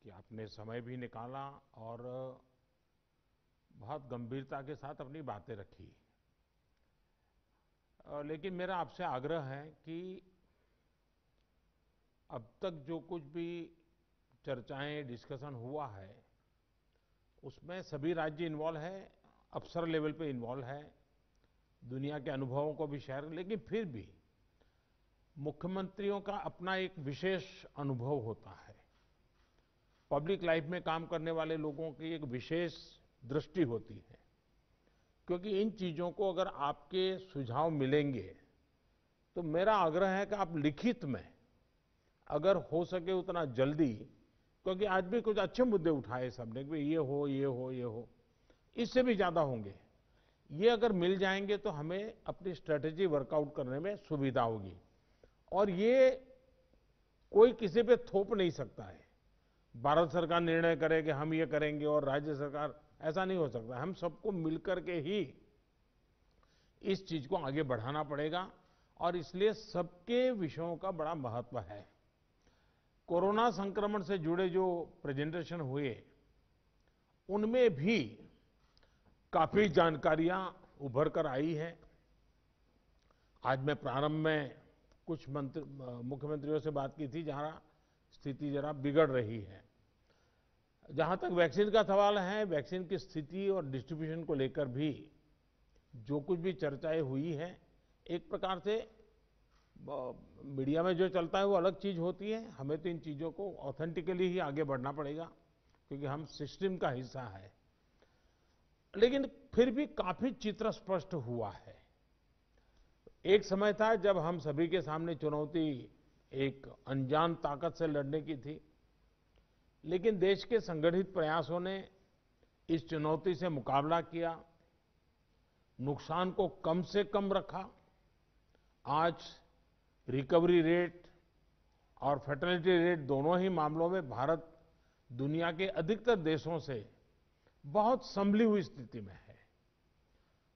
कि आपने समय भी निकाला और बहुत गंभीरता के साथ अपनी बातें रखी। लेकिन मेरा आपसे आग्रह है कि अब तक जो कुछ भी चर्चाएं, डिस्कशन हुआ है, उसमें सभी राज्य इन्वॉल्व है, अफसर लेवल पे इन्वॉल्व है, दुनिया के अनुभवों को भी शेयर, लेकिन फिर भी मुख्यमंत्रियों का अपना एक विशेष अनुभव होता है। पब्लिक लाइफ में काम करने वाले लोगों की एक विशेष दृष्टि होती है, क्योंकि इन चीजों को अगर आपके सुझाव मिलेंगे तो मेरा आग्रह है कि आप लिखित में अगर हो सके उतना जल्दी, क्योंकि आज भी कुछ अच्छे मुद्दे उठाए सबने कि ये हो, ये हो, ये हो, इससे भी ज्यादा होंगे। ये अगर मिल जाएंगे तो हमें अपनी स्ट्रेटेजी वर्कआउट करने में सुविधा होगी। और ये कोई किसी पे थोप नहीं सकता है। भारत सरकार निर्णय करे कि हम ये करेंगे और राज्य सरकार, ऐसा नहीं हो सकता। हम सबको मिलकर के ही इस चीज को आगे बढ़ाना पड़ेगा और इसलिए सबके विषयों का बड़ा महत्व है। कोरोना संक्रमण से जुड़े जो प्रेजेंटेशन हुए उनमें भी काफी जानकारियां उभर कर आई हैं। आज मैं प्रारंभ में कुछ मुख्यमंत्रियों से बात की थी जहां स्थिति जरा बिगड़ रही है। जहां तक वैक्सीन का सवाल है, वैक्सीन की स्थिति और डिस्ट्रीब्यूशन को लेकर भी जो कुछ भी चर्चाएं हुई हैं, एक प्रकार से मीडिया में जो चलता है वो अलग चीज होती है। हमें तो इन चीजों को ऑथेंटिकली ही आगे बढ़ना पड़ेगा, क्योंकि हम सिस्टम का हिस्सा है। लेकिन फिर भी काफी चित्र स्पष्ट हुआ है। एक समय था जब हम सभी के सामने चुनौती एक अनजान ताकत से लड़ने की थी, लेकिन देश के संगठित प्रयासों ने इस चुनौती से मुकाबला किया, नुकसान को कम से कम रखा। आज रिकवरी रेट और फर्टिलिटी रेट दोनों ही मामलों में भारत दुनिया के अधिकतर देशों से बहुत संभली हुई स्थिति में है।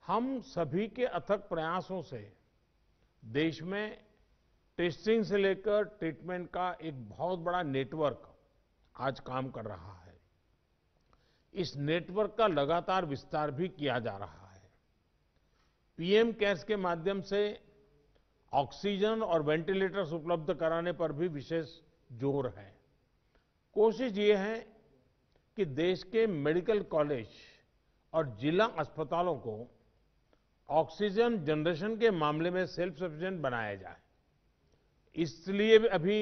हम सभी के अथक प्रयासों से देश में टेस्टिंग से लेकर ट्रीटमेंट का एक बहुत बड़ा नेटवर्क आज काम कर रहा है। इस नेटवर्क का लगातार विस्तार भी किया जा रहा है। पीएम केयर्स के माध्यम से ऑक्सीजन और वेंटिलेटर्स उपलब्ध कराने पर भी विशेष जोर है। कोशिश ये है कि देश के मेडिकल कॉलेज और जिला अस्पतालों को ऑक्सीजन जनरेशन के मामले में सेल्फ सफिशिएंट बनाया जाए। इसलिए अभी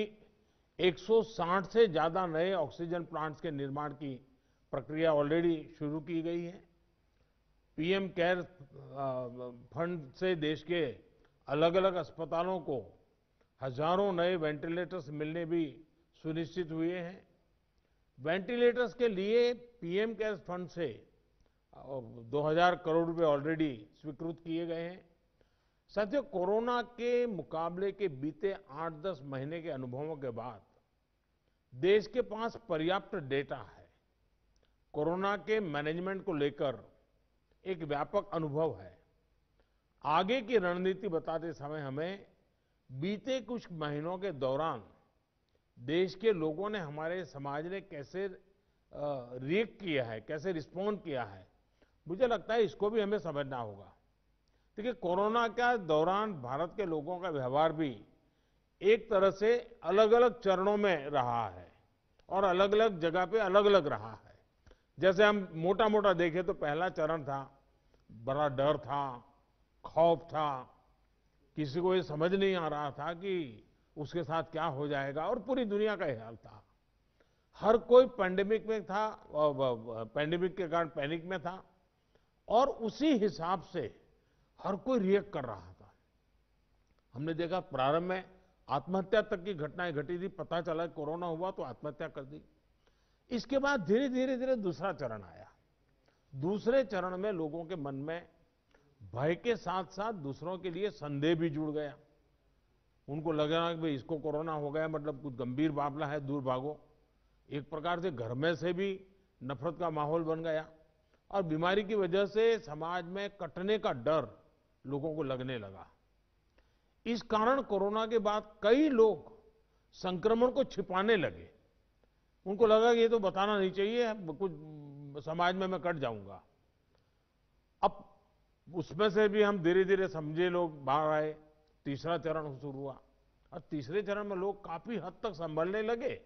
160 से ज्यादा नए ऑक्सीजन प्लांट्स के निर्माण की प्रक्रिया ऑलरेडी शुरू की गई है। पीएम केयर फंड से देश के अलग अलग अस्पतालों को हजारों नए वेंटिलेटर्स मिलने भी सुनिश्चित हुए हैं। वेंटिलेटर्स के लिए पीएम केयर फंड से 2000 करोड़ रुपए ऑलरेडी स्वीकृत किए गए हैं। साथियों, कोरोना के मुकाबले के बीते 8-10 महीने के अनुभवों के बाद देश के पास पर्याप्त डेटा है। कोरोना के मैनेजमेंट को लेकर एक व्यापक अनुभव है। आगे की रणनीति बताते समय हमें बीते कुछ महीनों के दौरान देश के लोगों ने, हमारे समाज ने कैसे रिएक्ट किया है, कैसे रिस्पॉन्ड किया है, मुझे लगता है इसको भी हमें समझना होगा। देखिए, कोरोना के दौरान भारत के लोगों का व्यवहार भी एक तरह से अलग अलग चरणों में रहा है और अलग अलग जगह पे अलग अलग रहा है। जैसे हम मोटा मोटा देखें तो पहला चरण था, बड़ा डर था, खौफ था, किसी को ये समझ नहीं आ रहा था कि उसके साथ क्या हो जाएगा, और पूरी दुनिया का हाल था। हर कोई पैंडेमिक में था, पैंडेमिक के कारण पैनिक में था और उसी हिसाब से हर कोई रिएक्ट कर रहा था। हमने देखा प्रारंभ में आत्महत्या तक की घटनाएं घटी थी। पता चला कोरोना हुआ तो आत्महत्या कर दी। इसके बाद धीरे धीरे दूसरा चरण आया। दूसरे चरण में लोगों के मन में भय के साथ साथ दूसरों के लिए संदेह भी जुड़ गया। उनको लगा कि भाई इसको कोरोना हो गया, मतलब कुछ गंभीर मामला है, दूर भागो। एक प्रकार से घर में से भी नफरत का माहौल बन गया और बीमारी की वजह से समाज में कटने का डर लोगों को लगने लगा। इस कारण कोरोना के बाद कई लोग संक्रमण को छिपाने लगे। उनको लगा कि ये तो बताना नहीं चाहिए, कुछ समाज में मैं कट जाऊंगा। अब उसमें से भी हम धीरे धीरे समझे लोग बाहर आए, तीसरा चरण शुरू हुआ और तीसरे चरण में लोग काफी हद तक संभलने लगे।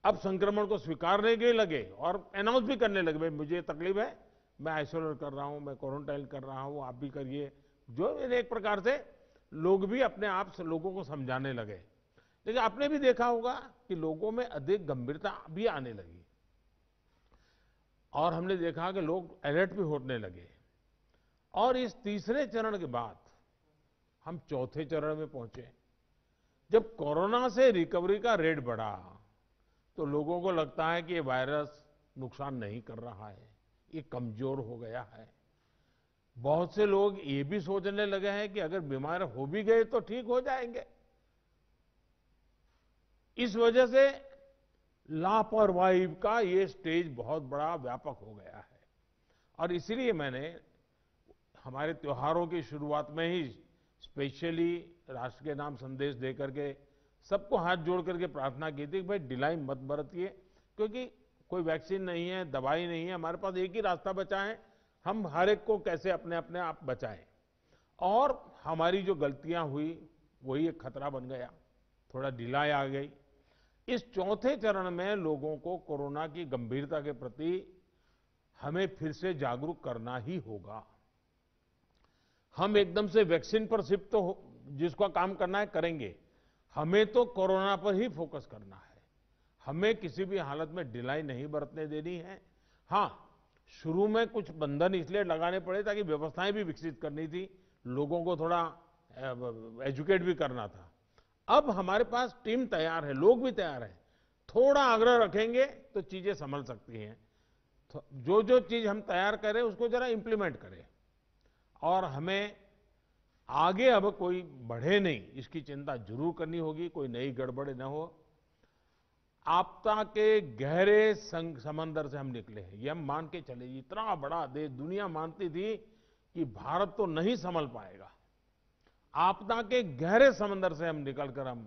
अब संक्रमण को स्वीकारने के लगे और अनाउंस भी करने लगे, भाई मुझे तकलीफ है, मैं आइसोलेट कर रहा हूं, मैं क्वारंटाइन कर रहा हूं, आप भी करिए। जो एक प्रकार से लोग भी अपने आप से लोगों को समझाने लगे। लेकिन आपने भी देखा होगा कि लोगों में अधिक गंभीरता भी आने लगी और हमने देखा कि लोग अलर्ट भी होने लगे। और इस तीसरे चरण के बाद हम चौथे चरण में पहुंचे। जब कोरोना से रिकवरी का रेट बढ़ा तो लोगों को लगता है कि ये वायरस नुकसान नहीं कर रहा है, ये कमजोर हो गया है। बहुत से लोग ये भी सोचने लगे हैं कि अगर बीमार हो भी गए तो ठीक हो जाएंगे। इस वजह से लापरवाही का ये स्टेज बहुत बड़ा व्यापक हो गया है। और इसीलिए मैंने हमारे त्योहारों की शुरुआत में ही स्पेशली राष्ट्र के नाम संदेश दे करके सबको हाथ जोड़ करके प्रार्थना की थी कि भाई ढिलाई मत बरतिए, क्योंकि कोई वैक्सीन नहीं है, दवाई नहीं है, हमारे पास एक ही रास्ता बचा है, हम हर एक को कैसे अपने अपने आप बचाएं। और हमारी जो गलतियां हुई वही एक खतरा बन गया, थोड़ा ढिलाई आ गई। इस चौथे चरण में लोगों को कोरोना की गंभीरता के प्रति हमें फिर से जागरूक करना ही होगा। हम एकदम से वैक्सीन पर शिफ्ट तो जिसका काम करना है करेंगे, हमें तो कोरोना पर ही फोकस करना है। हमें किसी भी हालत में ढिलाई नहीं बरतने देनी है। हाँ, शुरू में कुछ बंधन इसलिए लगाने पड़े ताकि व्यवस्थाएं भी विकसित करनी थी, लोगों को थोड़ा एजुकेट भी करना था। अब हमारे पास टीम तैयार है, लोग भी तैयार हैं। थोड़ा आग्रह रखेंगे तो चीजें संभल सकती हैं। तो जो जो चीज हम तैयार करें उसको जरा इंप्लीमेंट करें। और हमें आगे अब कोई बढ़े नहीं, इसकी चिंता जरूर करनी होगी, कोई नई गड़बड़ न हो। आपदा के गहरे समंदर से हम निकले हैं, ये हम मान के चले। इतना बड़ा देश, दुनिया मानती थी कि भारत तो नहीं संभल पाएगा। आपदा के गहरे समंदर से हम निकलकर हम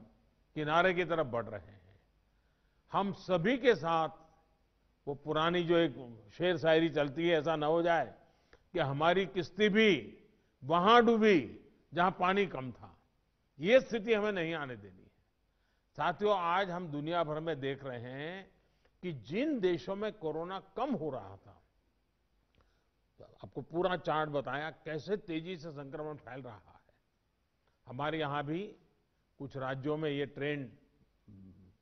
किनारे की तरफ बढ़ रहे हैं। हम सभी के साथ वो पुरानी जो एक शेर शायरी चलती है, ऐसा ना हो जाए कि हमारी किश्ती भी वहां डूबी जहां पानी कम था। ये स्थिति हमें नहीं आने देनी है। साथियों, आज हम दुनिया भर में देख रहे हैं कि जिन देशों में कोरोना कम हो रहा था, आपको पूरा चार्ट बताया कैसे तेजी से संक्रमण फैल रहा है। हमारे यहां भी कुछ राज्यों में ये ट्रेंड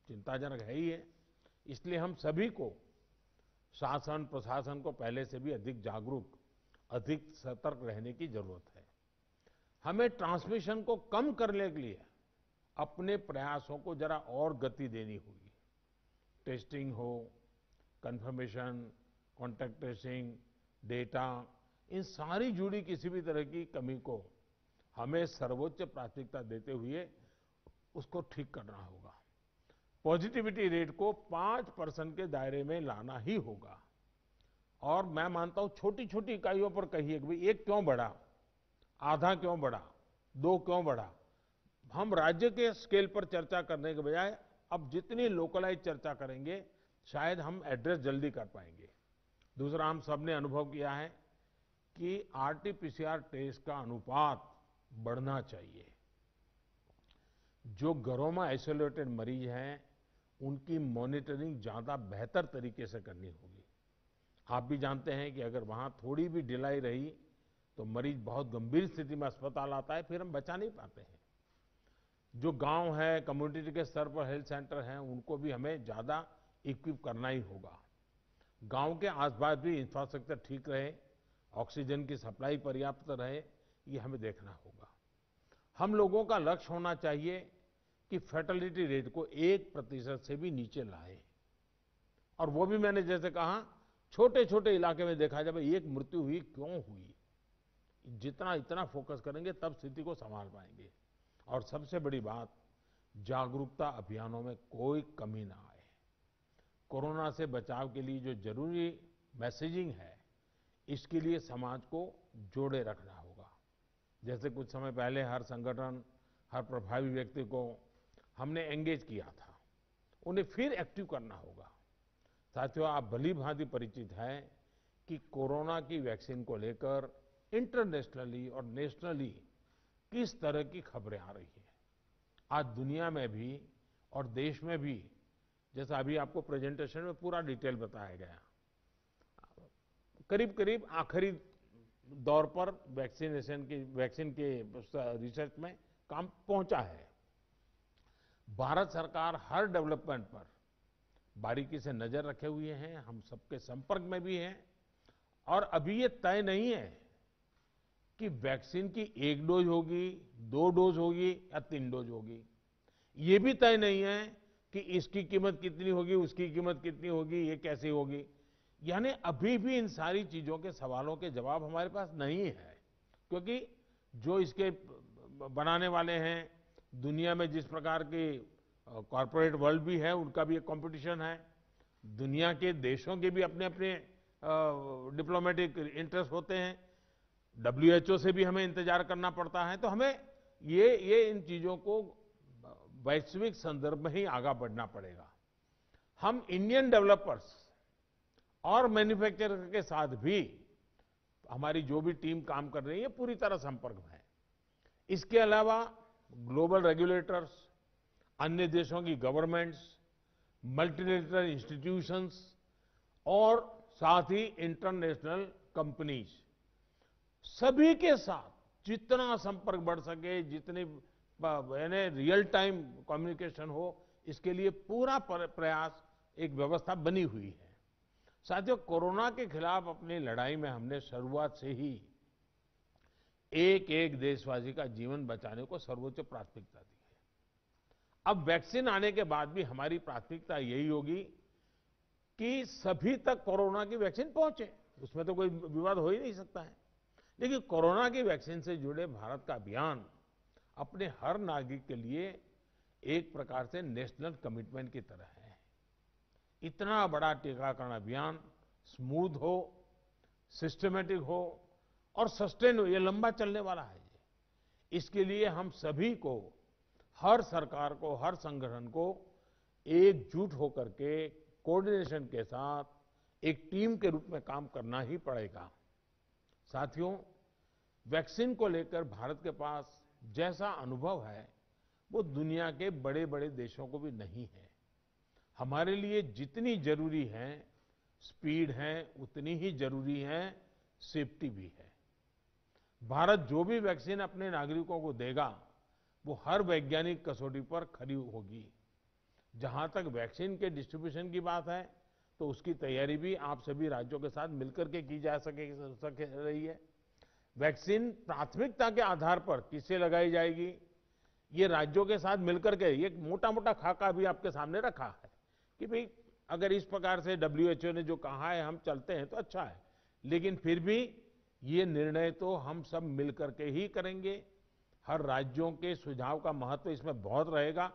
चिंताजनक है ही है। इसलिए हम सभी को, शासन प्रशासन को पहले से भी अधिक जागरूक, अधिक सतर्क रहने की जरूरत है। हमें ट्रांसमिशन को कम करने के लिए अपने प्रयासों को जरा और गति देनी होगी। टेस्टिंग हो, कंफर्मेशन, कॉन्टैक्ट ट्रेसिंग, डेटा, इन सारी जुड़ी किसी भी तरह की कमी को हमें सर्वोच्च प्राथमिकता देते हुए उसको ठीक करना होगा। पॉजिटिविटी रेट को 5% के दायरे में लाना ही होगा। और मैं मानता हूं छोटी छोटी इकाइयों पर कहिए कि भाई एक क्यों बढ़ा, आधा क्यों बढ़ा, 2 क्यों बढ़ा। हम राज्य के स्केल पर चर्चा करने के बजाय अब जितनी लोकलाइज चर्चा करेंगे शायद हम एड्रेस जल्दी कर पाएंगे। दूसरा, हम सबने अनुभव किया है कि आरटीपीसीआर टेस्ट का अनुपात बढ़ना चाहिए। जो घरों में आइसोलेटेड मरीज हैं उनकी मॉनिटरिंग ज्यादा बेहतर तरीके से करनी होगी। आप भी जानते हैं कि अगर वहां थोड़ी भी ढिलाई रही तो मरीज बहुत गंभीर स्थिति में अस्पताल आता है, फिर हम बचा नहीं पाते हैं। जो गांव है, कम्युनिटी के स्तर पर हेल्थ सेंटर हैं, उनको भी हमें ज्यादा इक्विप करना ही होगा। गांव के आसपास भी इंफ्रास्ट्रक्चर ठीक रहे, ऑक्सीजन की सप्लाई पर्याप्त रहे, ये हमें देखना होगा। हम लोगों का लक्ष्य होना चाहिए कि फैटेलिटी रेट को 1% से भी नीचे लाएं। और वो भी मैंने जैसे कहा, छोटे छोटे इलाके में देखा जाए एक मृत्यु हुई क्यों हुई, जितना इतना फोकस करेंगे तब स्थिति को संभाल पाएंगे। और सबसे बड़ी बात, जागरूकता अभियानों में कोई कमी ना आए। कोरोना से बचाव के लिए जो जरूरी मैसेजिंग है, इसके लिए समाज को जोड़े रखना होगा। जैसे कुछ समय पहले हर संगठन, हर प्रभावी व्यक्ति को हमने एंगेज किया था उन्हें फिर एक्टिव करना होगा। साथियों, आप भली भांति परिचित हैं कि कोरोना की वैक्सीन को लेकर इंटरनेशनली और नेशनली किस तरह की खबरें आ रही हैं। आज दुनिया में भी और देश में भी, जैसा अभी आपको प्रेजेंटेशन में पूरा डिटेल बताया गया, करीब करीब आखिरी दौर पर वैक्सीन के रिसर्च में काम पहुंचा है। भारत सरकार हर डेवलपमेंट पर बारीकी से नजर रखे हुए हैं, हम सबके संपर्क में भी हैं। और अभी ये तय नहीं है कि वैक्सीन की 1 डोज होगी, 2 डोज होगी या 3 डोज होगी। ये भी तय नहीं है कि इसकी कीमत कितनी होगी, उसकी कीमत कितनी होगी, ये कैसे होगी। यानी अभी भी इन सारी चीजों के सवालों के जवाब हमारे पास नहीं है, क्योंकि जो इसके बनाने वाले हैं, दुनिया में जिस प्रकार की कॉरपोरेट वर्ल्ड भी है, उनका भी एक कंपटीशन है। दुनिया के देशों के भी अपने अपने डिप्लोमेटिक इंटरेस्ट होते हैं। WHO से भी हमें इंतजार करना पड़ता है। तो हमें ये इन चीजों को वैश्विक संदर्भ में ही आगे बढ़ना पड़ेगा। हम इंडियन डेवलपर्स और मैन्युफैक्चरर के साथ भी हमारी जो भी टीम काम कर रही है पूरी तरह संपर्क में है। इसके अलावा ग्लोबल रेगुलेटर्स, अन्य देशों की गवर्नमेंट्स, मल्टीलेटरल इंस्टीट्यूशंस और साथ ही इंटरनेशनल कंपनीज, सभी के साथ जितना संपर्क बढ़ सके, जितनी रियल टाइम कम्युनिकेशन हो, इसके लिए पूरा प्रयास, एक व्यवस्था बनी हुई है। साथियों, कोरोना के खिलाफ अपनी लड़ाई में हमने शुरुआत से ही एक एक देशवासी का जीवन बचाने को सर्वोच्च प्राथमिकता दी है। अब वैक्सीन आने के बाद भी हमारी प्राथमिकता यही होगी कि सभी तक कोरोना की वैक्सीन पहुंचे, उसमें तो कोई विवाद हो ही नहीं सकता है। लेकिन कोरोना की वैक्सीन से जुड़े भारत का अभियान अपने हर नागरिक के लिए एक प्रकार से नेशनल कमिटमेंट की तरह है। इतना बड़ा टीकाकरण अभियान स्मूथ हो, सिस्टमैटिक हो और सस्टेन हो, ये लंबा चलने वाला है। इसके लिए हम सभी को, हर सरकार को, हर संगठन को एकजुट होकर के कोऑर्डिनेशन के साथ एक टीम के रूप में काम करना ही पड़ेगा। साथियों, वैक्सीन को लेकर भारत के पास जैसा अनुभव है वो दुनिया के बड़े बड़े देशों को भी नहीं है। हमारे लिए जितनी जरूरी है स्पीड है, उतनी ही जरूरी है सेफ्टी भी है। भारत जो भी वैक्सीन अपने नागरिकों को देगा वो हर वैज्ञानिक कसौटी पर खरी होगी। जहां तक वैक्सीन के डिस्ट्रीब्यूशन की बात है तो उसकी तैयारी भी आप सभी राज्यों के साथ मिलकर के की जा सके रही है। वैक्सीन प्राथमिकता के आधार पर किसे लगाई जाएगी, ये राज्यों के साथ मिलकर के ये मोटा मोटा खाका भी आपके सामने रखा है कि भाई अगर इस प्रकार से WHO ने जो कहा है हम चलते हैं तो अच्छा है, लेकिन फिर भी ये निर्णय तो हम सब मिलकर के ही करेंगे। हर राज्यों के सुझाव का महत्व इसमें बहुत रहेगा,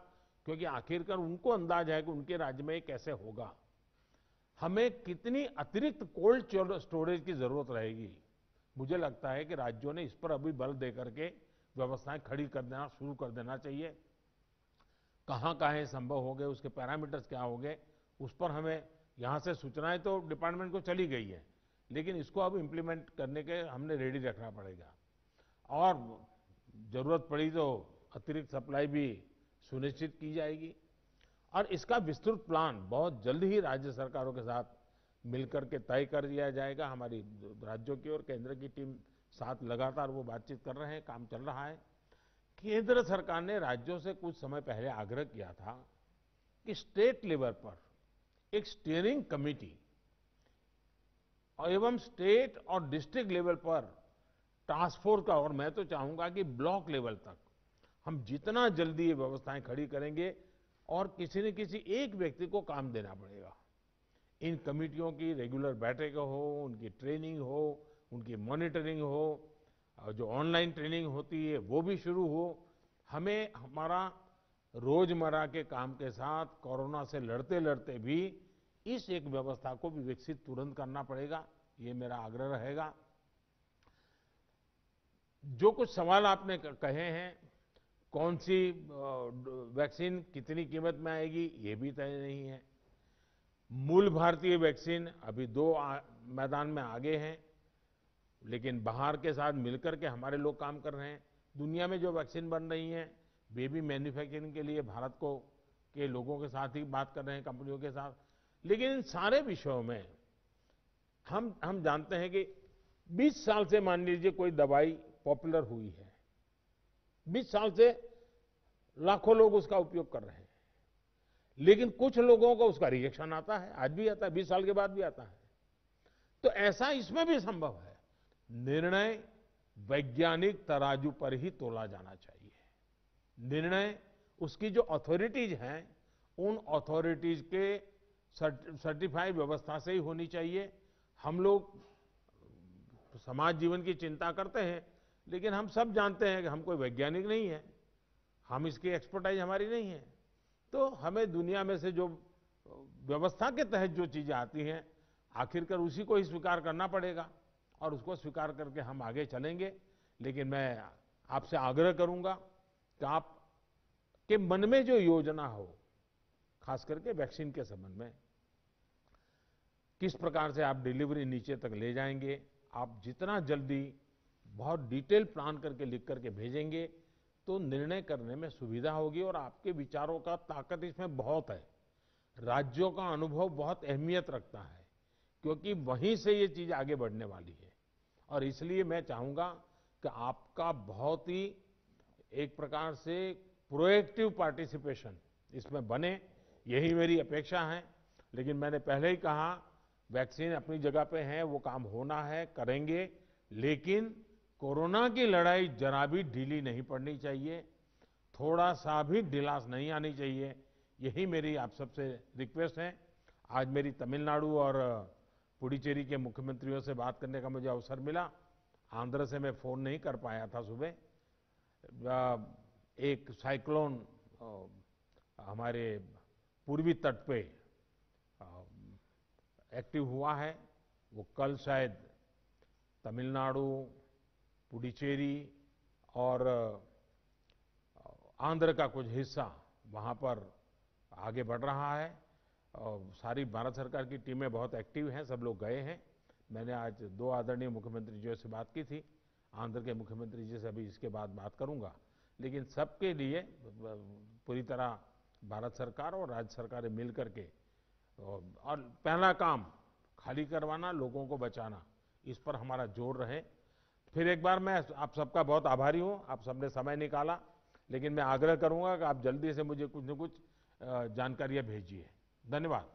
क्योंकि आखिरकार उनको अंदाज है कि उनके राज्य में ये कैसे होगा। हमें कितनी अतिरिक्त कोल्ड स्टोरेज की जरूरत रहेगी, मुझे लगता है कि राज्यों ने इस पर अभी बल देकर के व्यवस्थाएं खड़ी कर देना शुरू कर देना चाहिए। कहाँ संभव हो गए, उसके पैरामीटर्स क्या हो गए, उस पर हमें यहाँ से सूचनाएं तो डिपार्टमेंट को चली गई है, लेकिन इसको अब इम्प्लीमेंट करने के हमने रेडी रखना पड़ेगा। और जरूरत पड़ी तो अतिरिक्त सप्लाई भी सुनिश्चित की जाएगी। और इसका विस्तृत प्लान बहुत जल्द ही राज्य सरकारों के साथ मिलकर के तय कर दिया जाएगा। हमारी राज्यों की और केंद्र की टीम साथ लगातार वो बातचीत कर रहे हैं, काम चल रहा है। केंद्र सरकार ने राज्यों से कुछ समय पहले आग्रह किया था कि स्टेट लेवल पर एक स्टीयरिंग कमेटी और एवं स्टेट और डिस्ट्रिक्ट लेवल पर टास्क फोर्स का, और मैं तो चाहूंगा कि ब्लॉक लेवल तक हम जितना जल्दी ये व्यवस्थाएं खड़ी करेंगे, और किसी न किसी एक व्यक्ति को काम देना पड़ेगा। इन कमेटियों की रेगुलर बैठकें हो, उनकी ट्रेनिंग हो, उनकी मॉनिटरिंग हो, और जो ऑनलाइन ट्रेनिंग होती है वो भी शुरू हो। हमें हमारा रोजमर्रा के काम के साथ कोरोना से लड़ते लड़ते भी इस एक व्यवस्था को भी विकसित तुरंत करना पड़ेगा, ये मेरा आग्रह रहेगा। जो कुछ सवाल आपने कहे हैं, कौन सी वैक्सीन कितनी कीमत में आएगी, ये भी तय नहीं है। मूल भारतीय वैक्सीन अभी दो मैदान में आगे हैं, लेकिन बाहर के साथ मिलकर के हमारे लोग काम कर रहे हैं। दुनिया में जो वैक्सीन बन रही हैं, वे भी मैन्युफैक्चरिंग के लिए भारत को के लोगों के साथ ही बात कर रहे हैं, कंपनियों के साथ। लेकिन इन सारे विषयों में हम जानते हैं कि 20 साल से मान लीजिए कोई दवाई पॉपुलर हुई है, 20 साल से लाखों लोग उसका उपयोग कर रहे हैं, लेकिन कुछ लोगों को उसका रिएक्शन आता है, आज भी आता है, 20 साल के बाद भी आता है। तो ऐसा इसमें भी संभव है। निर्णय वैज्ञानिक तराजू पर ही तोला जाना चाहिए। निर्णय उसकी जो अथॉरिटीज हैं, उन अथॉरिटीज के सर्टिफाइड व्यवस्था से ही होनी चाहिए। हम लोग समाज जीवन की चिंता करते हैं, लेकिन हम सब जानते हैं कि हम कोई वैज्ञानिक नहीं है, हम इसकी एक्सपर्टाइज हमारी नहीं है। तो हमें दुनिया में से जो व्यवस्था के तहत जो चीजें आती हैं, आखिरकार उसी को ही स्वीकार करना पड़ेगा और उसको स्वीकार करके हम आगे चलेंगे। लेकिन मैं आपसे आग्रह करूंगा कि आप के मन में जो योजना हो, खास करके वैक्सीन के संबंध में, किस प्रकार से आप डिलीवरी नीचे तक ले जाएंगे, आप जितना जल्दी बहुत डिटेल प्लान करके लिख करके भेजेंगे तो निर्णय करने में सुविधा होगी। और आपके विचारों का ताकत इसमें बहुत है। राज्यों का अनुभव बहुत अहमियत रखता है, क्योंकि वहीं से ये चीज आगे बढ़ने वाली है। और इसलिए मैं चाहूंगा कि आपका बहुत ही एक प्रकार से प्रोएक्टिव पार्टिसिपेशन इसमें बने, यही मेरी अपेक्षा है। लेकिन मैंने पहले ही कहा, वैक्सीन अपनी जगह पे है, वो काम होना है, करेंगे, लेकिन कोरोना की लड़ाई जरा भी ढीली नहीं पड़नी चाहिए, थोड़ा सा भी ढिलास नहीं आनी चाहिए। यही मेरी आप सबसे रिक्वेस्ट है। आज मेरी तमिलनाडु और पुडुचेरी के मुख्यमंत्रियों से बात करने का मुझे अवसर मिला। आंध्र से मैं फोन नहीं कर पाया था सुबह। एक साइक्लोन हमारे पूर्वी तट पे एक्टिव हुआ है, वो कल शायद तमिलनाडु, पुडुचेरी और आंध्र का कुछ हिस्सा वहां पर आगे बढ़ रहा है। और सारी भारत सरकार की टीमें बहुत एक्टिव हैं, सब लोग गए हैं। मैंने आज 2 आदरणीय मुख्यमंत्री जी से बात की थी, आंध्र के मुख्यमंत्री जी से अभी इसके बाद बात करूंगा। लेकिन सबके लिए पूरी तरह भारत सरकार और राज्य सरकारें मिल करके, और पहला काम खाली करवाना, लोगों को बचाना, इस पर हमारा जोर रहे। फिर एक बार मैं आप सबका बहुत आभारी हूं, आप सबने समय निकाला। लेकिन मैं आग्रह करूंगा कि आप जल्दी से मुझे कुछ न कुछ जानकारियां भेजिए। धन्यवाद।